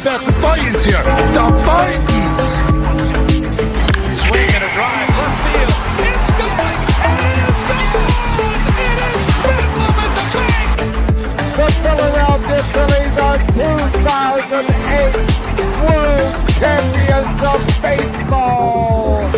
about the Titans here. The Titans. Swing and a drive, left field. It's gone. It's gone. It is bedlam at the bank. The Philadelphia Phillies are 2008 World Champions of Baseball.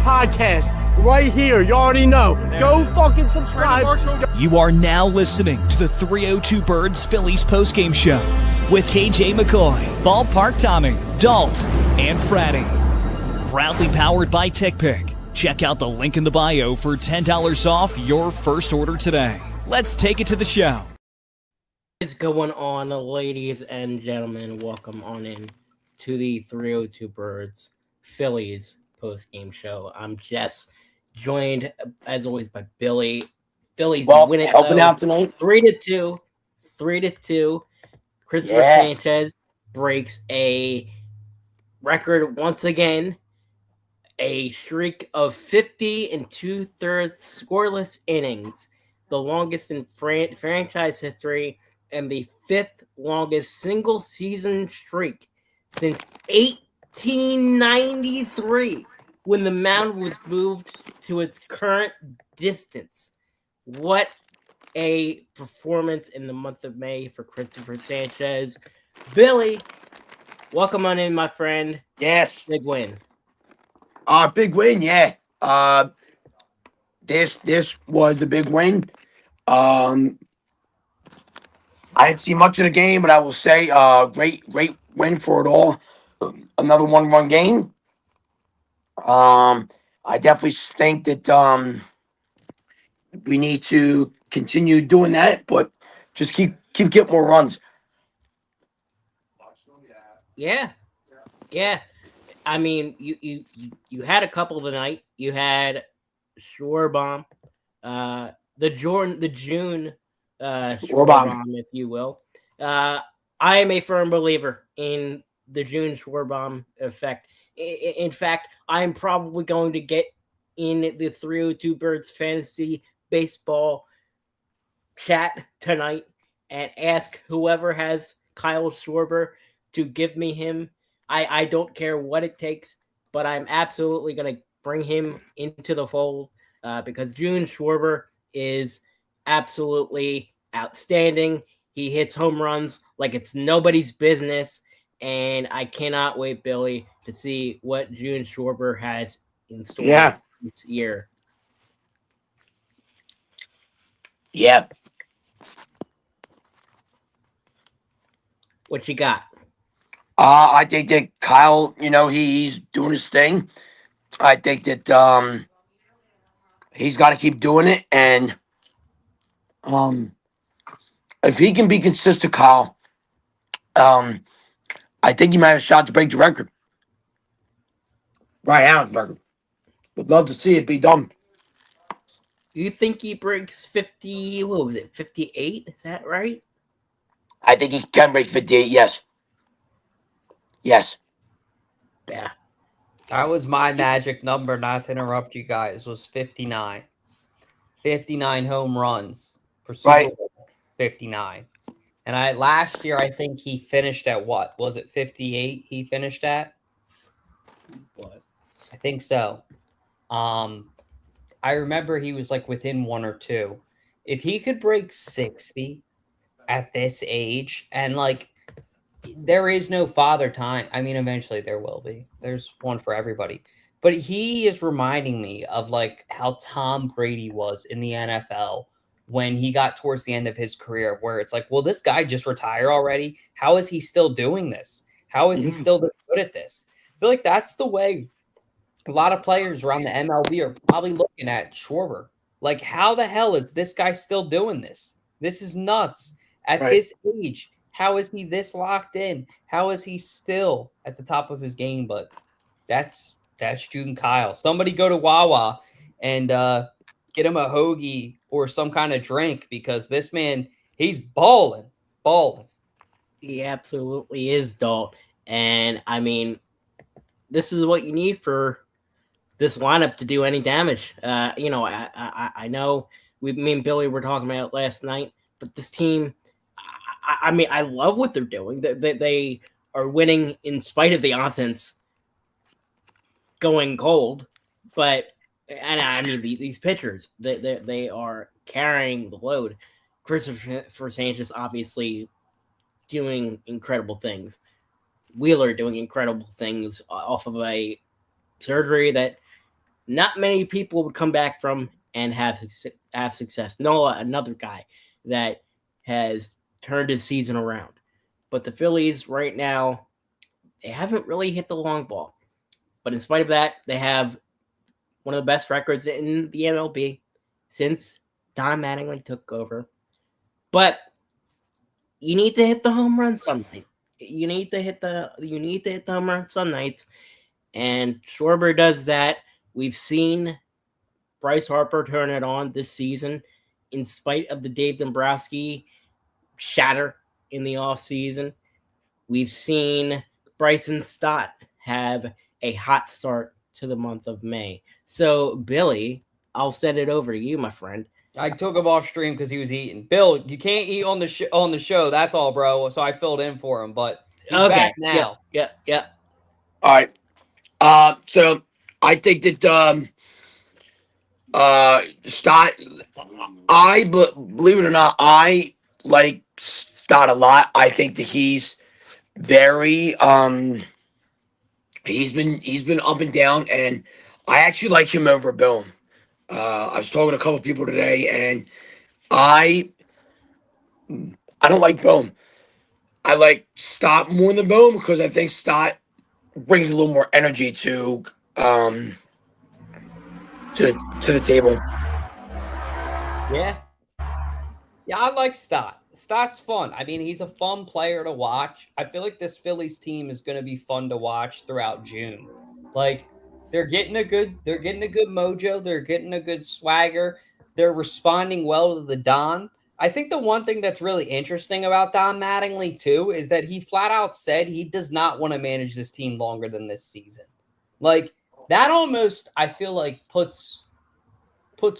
Podcast right here. You already know. Go fucking subscribe. You are now listening to the 302 Birds Phillies postgame show with KJ McCoy, Ballpark Tommy, Dalt, and Fratty. Proudly powered by TickPick. Check out the link in the bio for $10 off your first order today. Let's take it to the show. What is going on, ladies and gentlemen? Welcome on in to the 302 Birds Phillies post-game show. I'm Jess, joined as always by Billy. Phillies win it helping out tonight. 3-2. Christopher Sanchez breaks a record once again. A streak of 50 2/3 scoreless innings, the longest in franchise history, and the fifth longest single season streak since 1893, when the mound was moved to its current distance. What a performance in the month of May for Christopher Sanchez. Billy, welcome on in, my friend. Yes. Big win. Big win, yeah. This was a big win. I didn't see much of the game, but I will say great win for it all. Another 1-run game. I definitely think that we need to continue doing that, but just keep getting more runs. Yeah. I mean, you had a couple tonight. You had Schwarber, the June Schwarber, if you will. I am a firm believer in the June Schwarber effect. In fact, I'm probably going to get in the 302 Birds fantasy baseball chat tonight and ask whoever has Kyle Schwarber to give me him. I don't care what it takes, but I'm absolutely going to bring him into the fold because June Schwarber is absolutely outstanding. He hits home runs like it's nobody's business. And I cannot wait, Billy, to see what June Schwarber has in store this year. Yeah. What you got? I think that Kyle, he's doing his thing. I think that he's got to keep doing it. And if he can be consistent, Kyle, I think he might have a shot to break the record. Right, Allenberger. Would love to see it be done. You think he breaks 50? What was it? 58? Is that right? I think he can break 58. Yes. Yeah. That was my magic number, not to interrupt you guys, was 59. 59 home runs for Super Bowl 59. And last year, I think he finished at what? Was it 58 he finished at? What? I think so. I remember he was like within 1 or 2. If he could break 60 at this age, and like there is no father time. I mean, eventually there will be. There's one for everybody. But he is reminding me of like how Tom Brady was in the NFL when he got towards the end of his career, where it's like, will this guy just retire already? How is he still doing this? How is he still this good at this? I feel like that's the way a lot of players around the MLB are probably looking at Schwarber. Like, how the hell is this guy still doing this? This is nuts. At this age, how is he this locked in? How is he still at the top of his game? But that's June Kyle. Somebody go to Wawa and get him a hoagie or some kind of drink because this man, he's balling. He absolutely is, Dalt. And I mean, this is what you need for this lineup to do any damage. I know me and Billy were talking about it last night, but this team, I mean, I love what they're doing. They are winning in spite of the offense going cold, and I mean these pitchers, they are carrying the load. Christopher Sanchez obviously doing incredible things. Wheeler doing incredible things off of a surgery that not many people would come back from and have success. Nola, another guy that has turned his season around. But the Phillies right now, they haven't really hit the long ball. But in spite of that, they have one of the best records in the MLB since Don Mattingly took over. But you need to hit the home run some night. You need to hit the home run some nights. And Schwarber does that. We've seen Bryce Harper turn it on this season in spite of the Dave Dombrowski shatter in the offseason. We've seen Bryson Stott have a hot start to the month of May. So, Billy, I'll send it over to you, my friend. I took him off stream because he was eating. Bill, you can't eat on the show. That's all, bro. So I filled in for him, but he's back now. Yeah. All right. So I think that Stott, believe it or not, I like Stott a lot. I think that he's very he's been up and down, and I actually like him over Boom. I was talking to a couple people today, and I don't like Boom. I like Stott more than Boom because I think Stott brings a little more energy to the table. Yeah, I like Stott. Stott's fun. I mean, he's a fun player to watch. I feel like this Phillies team is going to be fun to watch throughout June. Like, they're getting a good mojo. They're getting a good swagger. They're responding well to the Don. I think the one thing that's really interesting about Don Mattingly too is that he flat out said he does not want to manage this team longer than this season. Like, that almost, I feel like, puts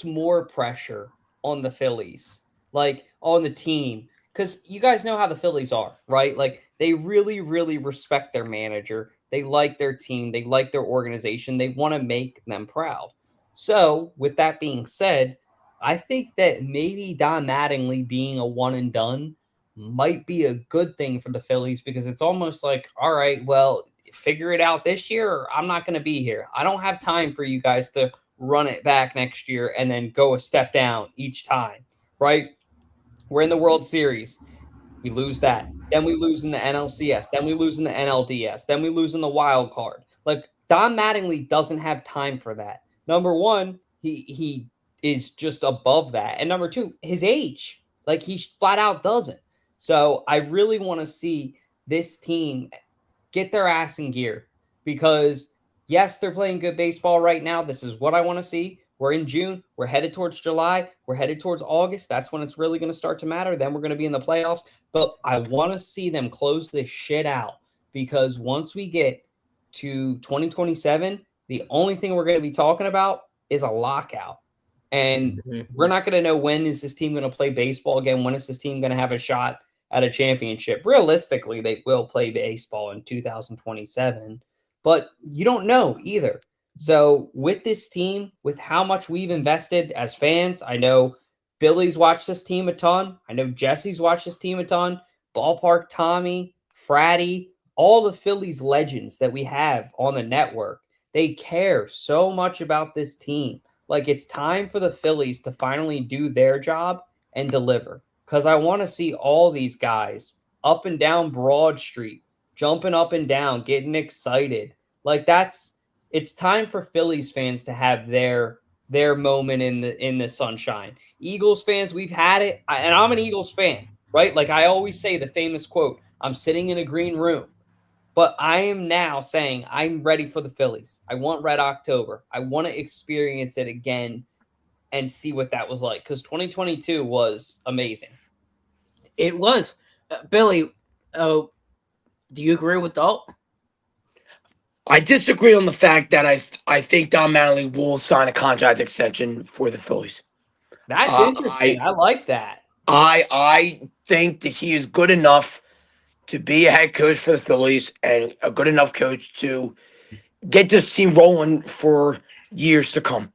more pressure on the Phillies, like on the team, because you guys know how the Phillies are, right? Like, they really, really respect their manager. They like their team. They like their organization. They want to make them proud. So, with that being said, I think that maybe Don Mattingly being a one and done might be a good thing for the Phillies, because it's almost like, all right, well, figure it out this year, or I'm not going to be here. I don't have time for you guys to run it back next year and then go a step down each time, right? We're in the World Series. We lose that. Then we lose in the NLCS. Then we lose in the NLDS. Then we lose in the wild card. Like, Don Mattingly doesn't have time for that. Number one, he is just above that. And number two, his age. Like, he flat out doesn't. So I really want to see this team get their ass in gear, because yes, they're playing good baseball right now. This is what I want to see. We're in June. We're headed towards July. We're headed towards August. That's when it's really going to start to matter. Then we're going to be in the playoffs. But I want to see them close this shit out, because once we get to 2027, the only thing we're going to be talking about is a lockout. And we're not going to know when is this team going to play baseball again. When is this team going to have a shot at a championship? Realistically, they will play baseball in 2027, but you don't know either. So with this team, with how much we've invested as fans, I know Billy's watched this team a ton. I know Jesse's watched this team a ton. Ballpark Tommy, Fratty, all the Phillies legends that we have on the network, they care so much about this team. Like, it's time for the Phillies to finally do their job and deliver, because I want to see all these guys up and down Broad Street, jumping up and down, getting excited. Like, it's time for Phillies fans to have their moment in the sunshine. Eagles fans, we've had it, and I'm an Eagles fan, right? Like, I always say the famous quote, I'm sitting in a green room. But I am now saying I'm ready for the Phillies. I want Red October. I want to experience it again and see what that was like, because 2022 was amazing. It was. Billy, do you agree with Dalt? I disagree on the fact that I think Don Mattingly will sign a contract extension for the Phillies. That's interesting. I like that. I think that he is good enough to be a head coach for the Phillies and a good enough coach to get this team rolling for years to come.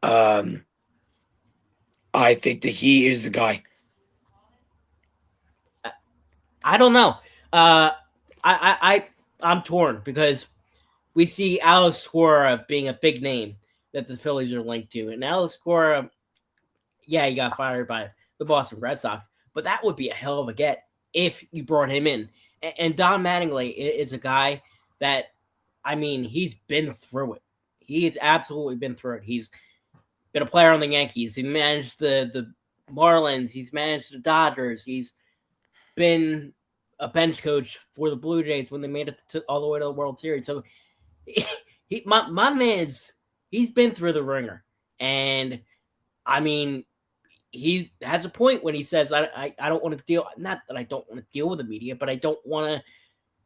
I think that he is the guy. I don't know. I'm torn because we see Alex Cora being a big name that the Phillies are linked to, and Alex Cora, yeah, he got fired by the Boston Red Sox, but that would be a hell of a get if you brought him in. And Don Mattingly is a guy that, I mean, he's been through it. He's absolutely been through it. He's been a player on the Yankees. He managed the Marlins. He's managed the Dodgers. He's been a bench coach for the Blue Jays when they made it all the way to the World Series. So my man's, he's been through the ringer. And, I mean, he has a point when he says, I don't want to deal, not that I don't want to deal with the media, but I don't want to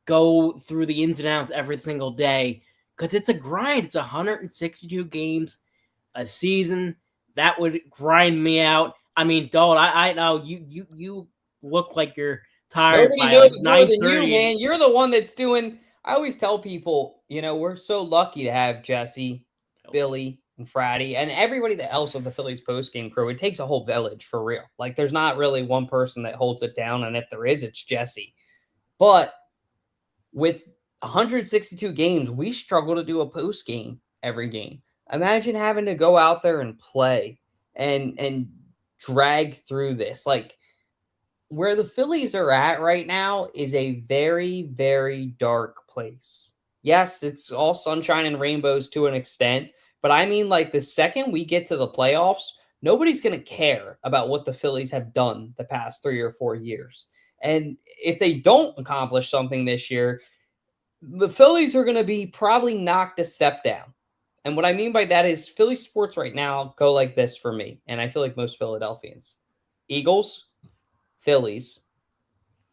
go through the ins and outs every single day because it's a grind. It's 162 games a season. That would grind me out. I mean, Dalt, I know you look like you're tired. Nobody by knows like more than you, 9:30. man. You're the one that's doing. I always tell people, we're so lucky to have Jesse, Billy, and Fratty, and everybody else of the Phillies postgame crew. It takes a whole village for real. Like, there's not really one person that holds it down, and if there is, it's Jesse. But with 162 games, we struggle to do a postgame every game. Imagine having to go out there and play and drag through this. Like, where the Phillies are at right now is a very, very dark place. Yes, it's all sunshine and rainbows to an extent, but I mean, like, the second we get to the playoffs, nobody's going to care about what the Phillies have done the past 3 or 4 years. And if they don't accomplish something this year, the Phillies are going to be probably knocked a step down. And what I mean by that is Philly sports right now go like this for me, and I feel like most Philadelphians. Eagles, Phillies,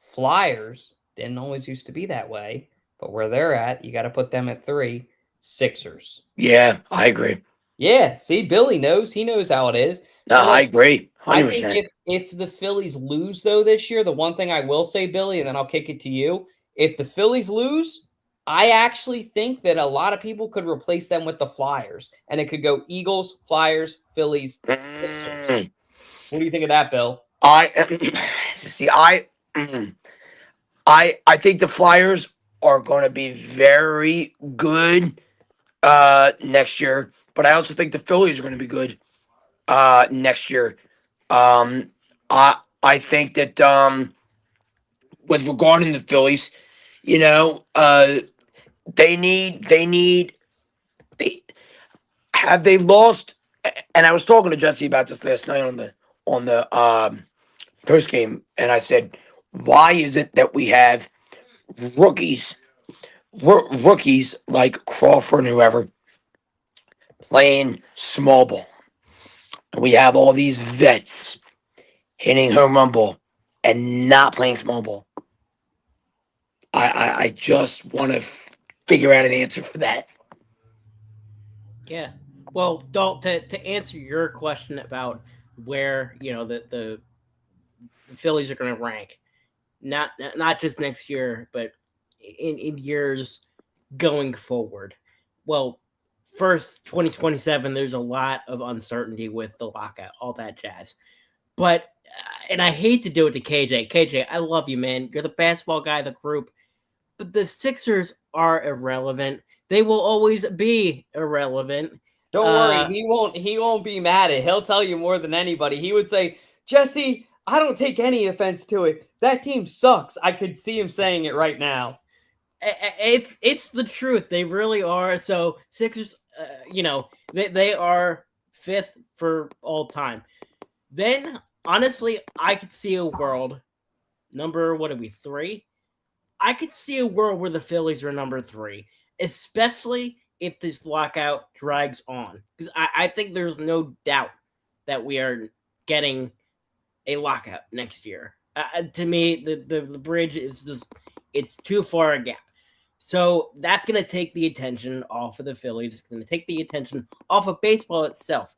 Flyers, didn't always used to be that way, but where they're at, you got to put them at 3, Sixers. Yeah, I agree. Yeah, see, Billy knows. He knows how it is. No, So I agree. 100%. I think if the Phillies lose, though, this year, the one thing I will say, Billy, and then I'll kick it to you, if the Phillies lose, I actually think that a lot of people could replace them with the Flyers, and it could go Eagles, Flyers, Phillies, Sixers. What do you think of that, Bill? I think the Flyers are going to be very good next year, but I also think the Phillies are going to be good next year. I think that with regarding the Phillies, they lost, and I was talking to Jesse about this last night on the post game, and I said, why is it that we have rookies like Crawford and whoever playing small ball, and we have all these vets hitting home run ball and not playing small ball? I just want to figure out an answer for that. Yeah. Well, Dalt, to answer your question about where, the Phillies are going to rank, not just next year, but in years going forward. Well, first, 2027, there's a lot of uncertainty with the lockout, all that jazz. But, and I hate to do it to KJ. KJ, I love you, man. You're the basketball guy of the group. But the Sixers are irrelevant. They will always be irrelevant. Don't worry, he won't be mad at it. He'll tell you more than anybody. He would say, Jesse, I don't take any offense to it. That team sucks. I could see him saying it right now. It's the truth. They really are. So Sixers, they are 5th for all time. Then, honestly, I could see a world, number, 3? I could see a world where the Phillies are number 3, especially if this lockout drags on. Because I think there's no doubt that we are getting a lockout next year. To me, the bridge is it's too far a gap. So that's going to take the attention off of the Phillies. It's going to take the attention off of baseball itself.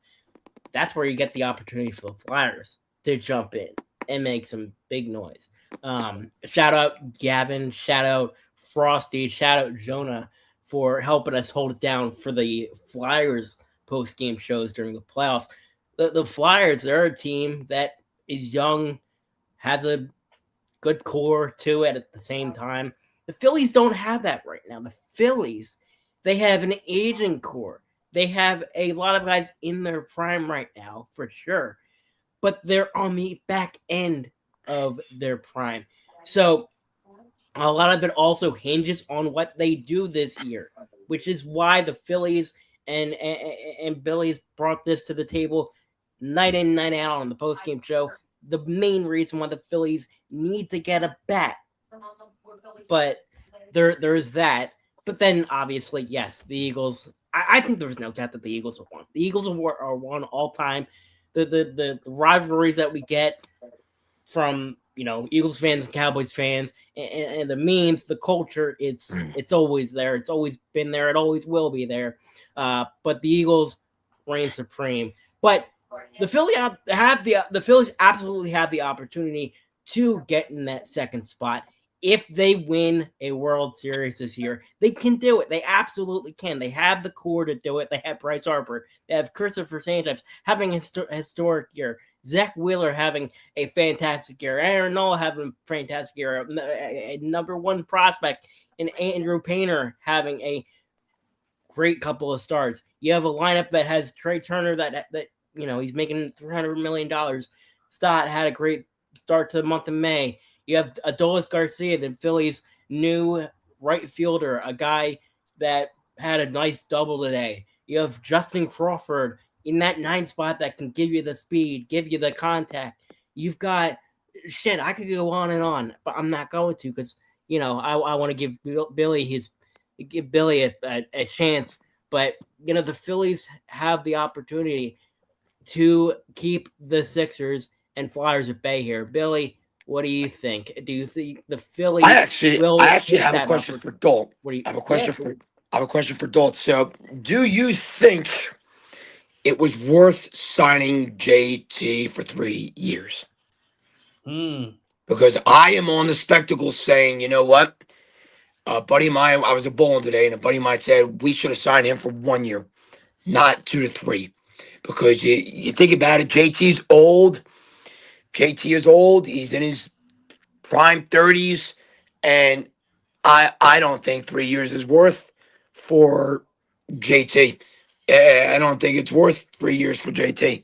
That's where you get the opportunity for the Flyers to jump in and make some big noise. Shout out Gavin, shout out Frosty, shout out Jonah for helping us hold it down for the Flyers post-game shows during the playoffs. The Flyers, they're a team that is young, has a good core to it at the same time. The Phillies don't have that right now. The Phillies, they have an aging core. They have a lot of guys in their prime right now, for sure. But they're on the back end of their prime. So a lot of it also hinges on what they do this year, which is why the Phillies and Billy's brought this to the table night in, night out on the postgame show. The main reason why the Phillies need to get a bat. But there's that. But then, obviously, yes, the Eagles. I think there's no doubt that the Eagles have won. The Eagles are one all time. The rivalries that we get from Eagles fans and Cowboys fans and the memes, the culture, it's always there. It's always been there. It always will be there. But the Eagles reign supreme. But the Phillies absolutely have the opportunity to get in that second spot. If they win a World Series this year, they can do it. They absolutely can. They have the core to do it. They have Bryce Harper. They have Christopher Sanchez having a historic year. Zach Wheeler having a fantastic year. Aaron Nola having a fantastic year. A number one prospect in Andrew Painter having a great couple of starts. You have a lineup that has Trey Turner that he's making $300 million. Stott had a great start to the month of May. You have Adolis Garcia, the Phillies' new right fielder, a guy that had a nice double today. You have Justin Crawford in that 9 spot that can give you the speed, give you the contact. You've got I could go on and on, but I'm not going to because I want to give Billy a chance. But the Phillies have the opportunity to keep the Sixers and Flyers at bay here. Billy, what do you think? Do you think the Phillies? I actually have a question for Dalt. I have a question for Dalt. So, do you think it was worth signing JT for 3 years? Because I am on the spectacle saying, you know what? A buddy of mine, I was a bowling today, and a buddy of mine said we should have signed him for 1 year, not 2 to 3. Because you think about it, JT is old. He's in his prime 30s, and I don't think 3 years is worth for JT. I don't think it's worth 3 years for JT.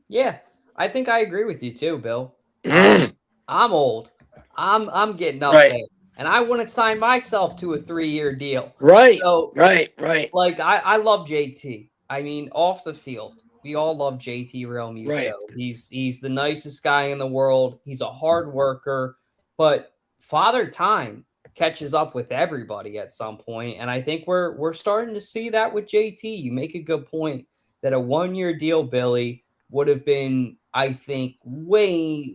Yeah, I think I agree with you too, Bill. I'm old. I'm getting up there, and I wouldn't sign myself to a 3-year deal. Right. So, right. Like I love JT. I mean, off the field, we all love JT Realmuto. Right. He's the nicest guy in the world. He's a hard worker, but Father Time catches up with everybody at some point, and I think we're starting to see that with JT. You make a good point that a 1-year deal, Billy, would have been, I think, way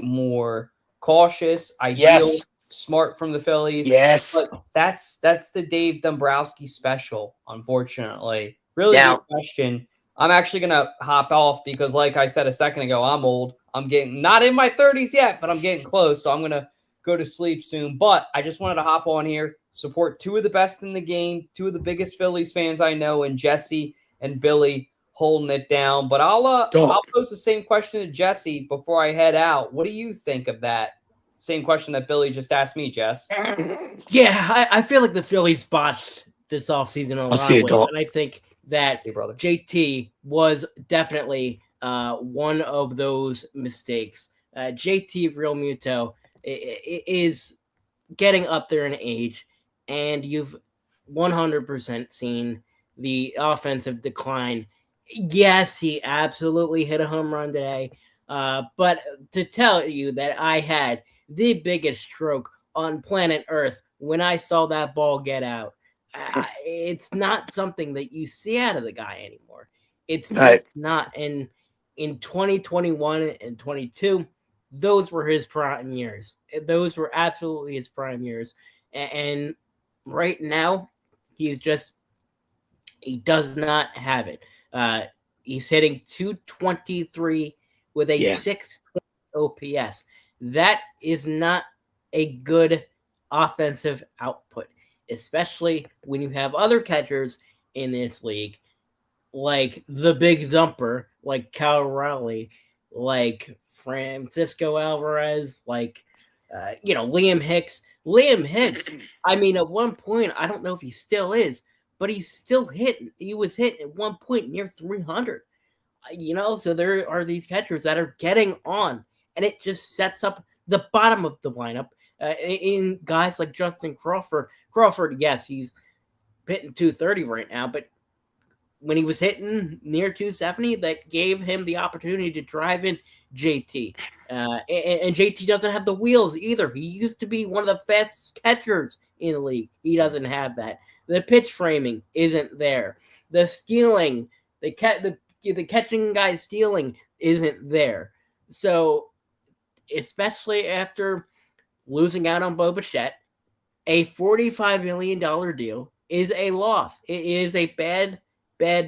more cautious, ideal, smart from the Phillies. Yes. But that's the Dave Dombrowski special, unfortunately. Really good question. I'm actually going to hop off because, like I said a second ago, I'm old. I'm getting not in my 30s yet, but I'm getting close. So I'm going to go to sleep soon. But I just wanted to hop on here, support 2 of the best in the game, 2 of the biggest Phillies fans I know, and Jesse and Billy holding it down. But I'll pose the same question to Jesse before I head out. What do you think of that? Same question that Billy just asked me, Jess. Yeah, I feel like the Phillies botched this offseason in a lot of ways. And I think that JT was definitely one of those mistakes. JT Realmuto is getting up there in age, and you've 100% seen the offensive decline. Yes, he absolutely hit a home run today. But to tell you that I had the biggest stroke on planet Earth when I saw that ball get out, it's not something that you see out of the guy anymore. It's just Right. not. And in 2021 and 22, those were his prime years. Those were absolutely his prime years. And right now, he does not have it. He's hitting 223 with a Yeah. 620 OPS. That is not a good offensive output, especially when you have other catchers in this league, like the big dumper, like Cal Raleigh, like Francisco Alvarez, like Liam Hicks. Liam Hicks, I mean, at one point, I don't know if he still is, but he was hit at one point near 300. So there are these catchers that are getting on, and it just sets up the bottom of the lineup in guys like Justin Crawford. Crawford, yes, he's hitting 230 right now, but when he was hitting near 270, that gave him the opportunity to drive in JT. And JT doesn't have the wheels either. He used to be one of the fastest catchers in the league. He doesn't have that. The pitch framing isn't there. The stealing, the catching guy stealing isn't there. So, especially after losing out on Bo Bichette, a $45 million deal is a loss. It is a bad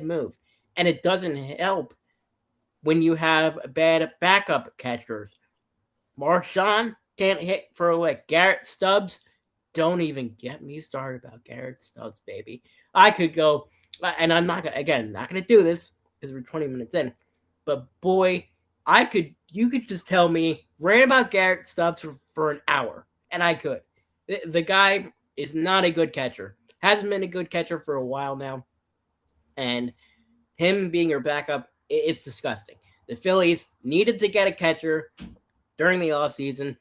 move. And it doesn't help when you have bad backup catchers. Marchand can't hit for a lick. Garrett Stubbs, don't even get me started about Garrett Stubbs, baby. I could go, and I'm not going to do this because we're 20 minutes in, but boy, you could just tell me, rant about Garrett Stubbs for an hour, and I could. The guy is not a good catcher. Hasn't been a good catcher for a while now. And him being your backup, it's disgusting. The Phillies needed to get a catcher during the offseason,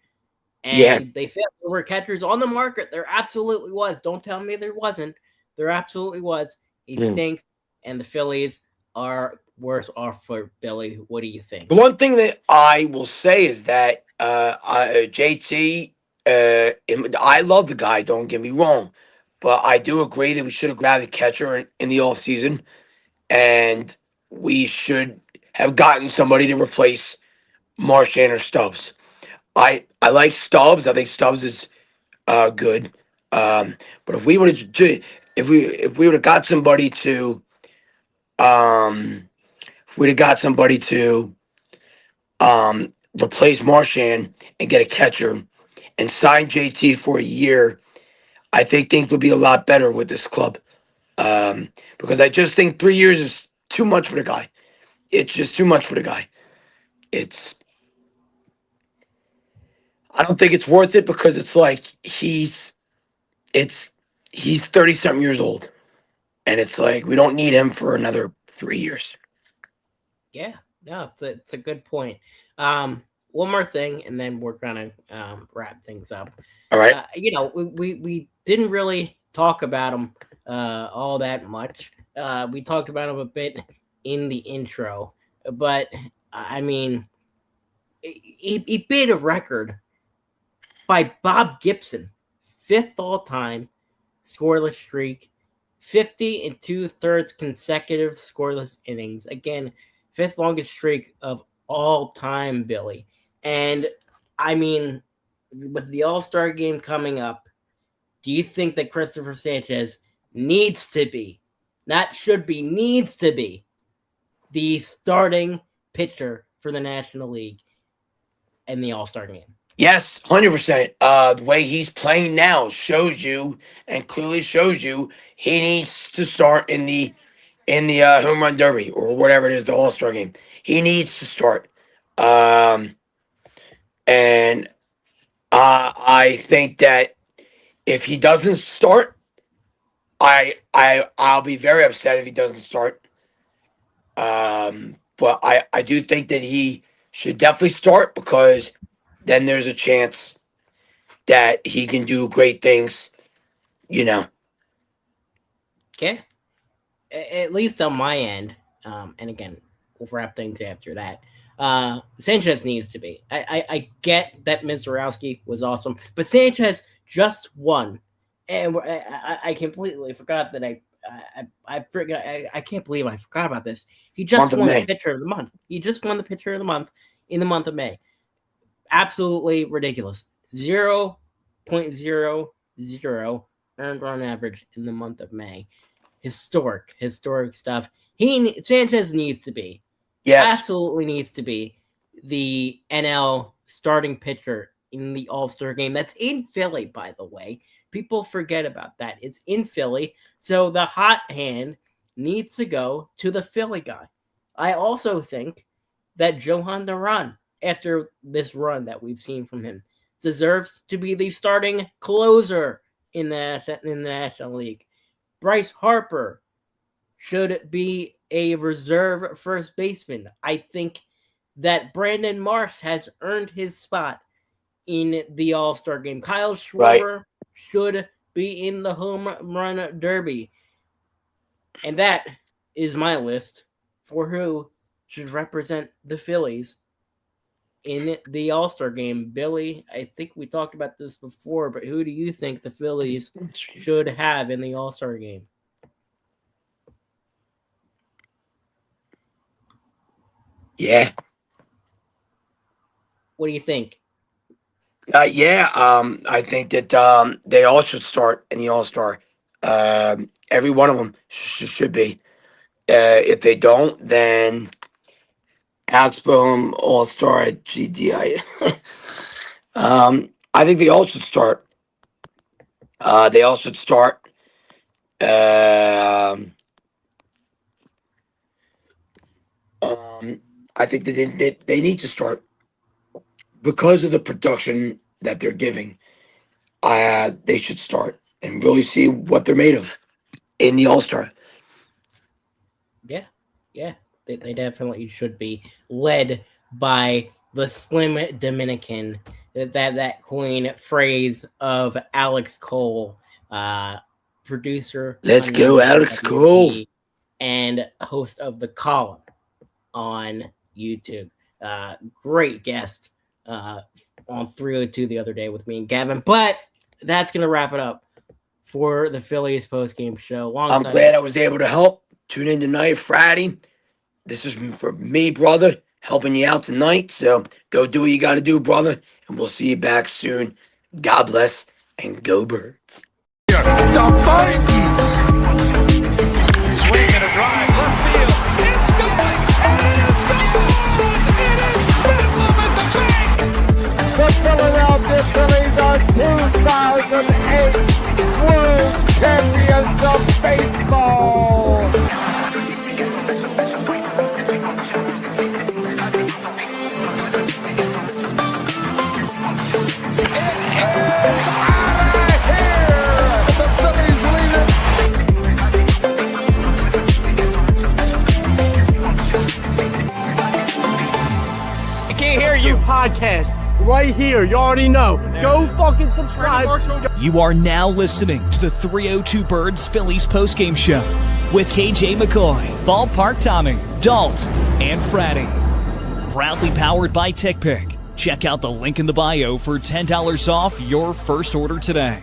and they felt there were catchers on the market. There absolutely was. Don't tell me there wasn't. There absolutely was. He stinks, and the Phillies are worse off for Billy. What do you think? The one thing that I will say is that JT, I love the guy, don't get me wrong, but I do agree that we should have grabbed a catcher in the offseason, and we should have gotten somebody to replace Marchand or Stubbs. I like Stubbs. I think Stubbs is good. But if we would have got somebody to replace Marchand and get a catcher and sign JT for a year, I think things would be a lot better with this club. Because I just think 3 years is too much for the guy. It's just too much for the guy. I don't think it's worth it because it's like he's 30-something years old. And it's like we don't need him for another 3 years. Yeah, no, it's a good point. One more thing, and then we're gonna wrap things up. All right. We didn't really talk about him all that much. We talked about him a bit in the intro, but I mean, he beat a record by Bob Gibson, 5th all-time scoreless streak, 50 2/3 consecutive scoreless innings. Again, 5th longest streak of all time, Billy. And I mean, with the All-Star game coming up, do you think that Christopher Sanchez needs to be, not should be, needs to be the starting pitcher for the National League in the All-Star game? Yes, 100%. The way he's playing now shows you, and clearly shows you, he needs to start in the home run derby or whatever it is, the All-Star game. He needs to start. And I think that if he doesn't start, I'll be very upset if he doesn't start. But I do think that he should definitely start because then there's a chance that he can do great things, Okay. At least on my end, and again, we'll wrap things after that. Sanchez needs to be. I get that Mizorowski was awesome, but Sanchez just won. And I completely forgot that I can't believe I forgot about this. He just won the pitcher of the month. He just won the pitcher of the month in the month of May. Absolutely ridiculous. 0.00 earned run average in the month of May. Historic stuff. Sanchez needs to be. Yes. Absolutely needs to be the NL starting pitcher in the All-Star game. That's in Philly, by the way. People forget about that. It's in Philly. So the hot hand needs to go to the Philly guy. I also think that Johan Duran, after this run that we've seen from him, deserves to be the starting closer in the National League. Bryce Harper should be a reserve first baseman. I think that Brandon Marsh has earned his spot in the All-Star game. Kyle Schwarber should be in the home run derby. And that is my list for who should represent the Phillies in the All-Star game. Billy, I think we talked about this before, but who do you think the Phillies should have in the All-Star game? Yeah. What do you think? I think that they all should start in the All-Star. Every one of them should be. If they don't, then Alex Bohm All-Star at GDI. I think they all should start. They all should start. I think that they need to start because of the production that they're giving. They should start and really see what they're made of in the All-Star. Yeah, they definitely should be led by the Slim Dominican. That coin phrase of Alex Cole, producer. Let's go, Alex Cole, and host of The Column on YouTube. Great guest on 302 the other day with me and Gavin. But that's going to wrap it up for the Phillies postgame show. I'm glad I was able to help. Tune in tonight, Friday. This is for me, brother, helping you out tonight. So go do what you got to do, brother. And we'll see you back soon. God bless and go Birds. The Vikings. Swing and a drive, left field. It's gone! It's gone! It is Bedlam at the bank! The Philadelphia Phillies are 2008 World Champions of Baseball. Podcast right here. You already know. Go fucking subscribe. You are now listening to the 302 Birds Phillies postgame show with KJ McCoy, Ballpark Tommy, Dalt, and Fratty. Proudly powered by TickPick. Check out the link in the bio for $10 off your first order today.